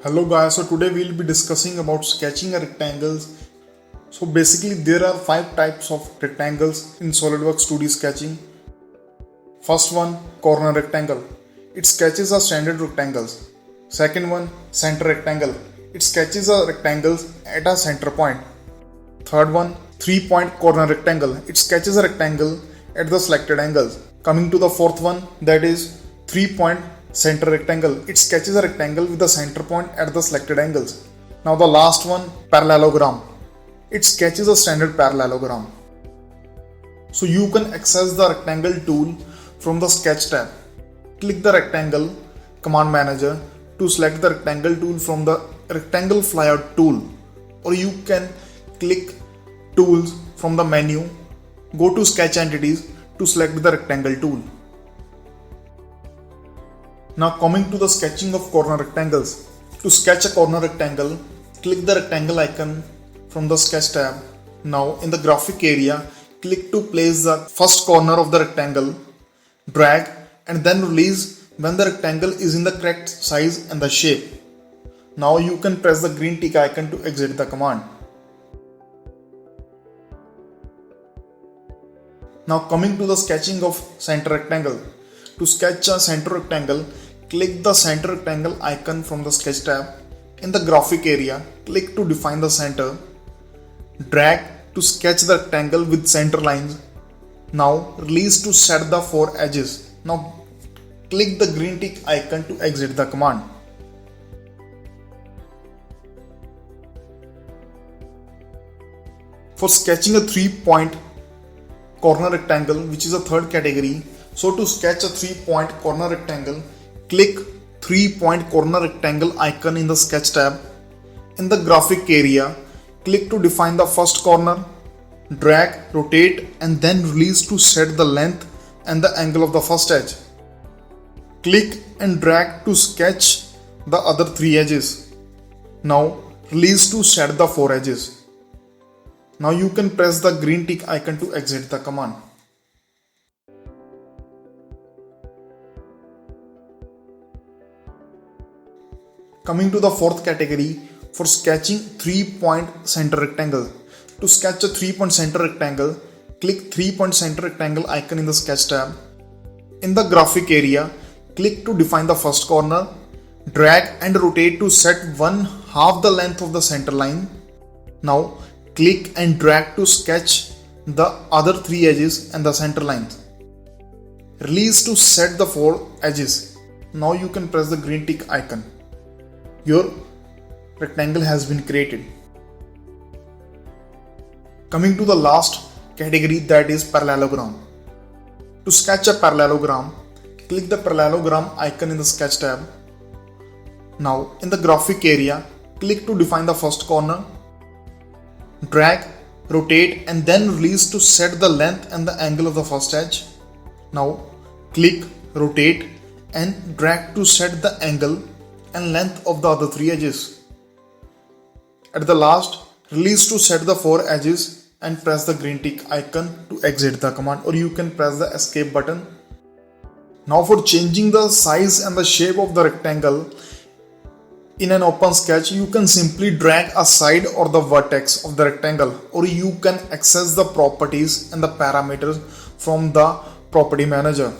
Hello guys, so today we'll be discussing about sketching a rectangles. So basically there are 5 types of rectangles in SolidWorks 2D sketching. First one, corner rectangle. It sketches a standard rectangles. Second one, center rectangle. It sketches a rectangles at a center point. Third one, 3-point corner rectangle. It sketches a rectangle at the selected angles. Coming to the fourth one, that is 3-point center rectangle. It sketches a rectangle with the center point at the selected angles. Now the last one, parallelogram. It sketches a standard parallelogram. So you can access the rectangle tool from the sketch tab. Click the rectangle command manager to select the rectangle tool from the rectangle flyout tool, or you can click tools from the menu, go to sketch entities to select the rectangle tool. Now coming to the sketching of corner rectangles. To sketch a corner rectangle, click the rectangle icon from the sketch tab. Now in the graphic area, click to place the first corner of the rectangle, drag and then release when the rectangle is in the correct size and the shape. Now you can press the green tick icon to exit the command. Now coming to the sketching of center rectangle. To sketch a center rectangle, click the center rectangle icon from the sketch tab. In the graphic area, click to define the center. Drag to sketch the rectangle with center lines. Now release to set the 4 edges. Now click the green tick icon to exit the command. For sketching a 3-point corner rectangle, which is a third category, so to sketch a 3-point corner rectangle, click 3-point corner rectangle icon in the sketch tab. In the graphic area, click to define the first corner, drag, rotate and then release to set the length and the angle of the first edge. Click and drag to sketch the other 3 edges. Now release to set the 4 edges. Now you can press the green tick icon to exit the command. Coming to the fourth category, for sketching 3-point center rectangle. To sketch a 3-point center rectangle, click 3-point center rectangle icon in the sketch tab. In the graphic area, click to define the first corner, drag and rotate to set 1/2 the length of the center line. Now click and drag to sketch the other 3 edges and the center line. Release to set the 4 edges. Now you can press the green tick icon. Your rectangle has been created. Coming to the last category, that is parallelogram. To sketch a parallelogram, click the parallelogram icon in the sketch tab. Now in the graphic area, click to define the first corner, drag, rotate and then release to set the length and the angle of the first edge. Now click, rotate and drag to set the angle and length of the other 3 edges. At the last, release to set the 4 edges and press the green tick icon to exit the command, or you can press the escape button. Now for changing the size and the shape of the rectangle in an open sketch, you can simply drag a side or the vertex of the rectangle, or you can access the properties and the parameters from the property manager.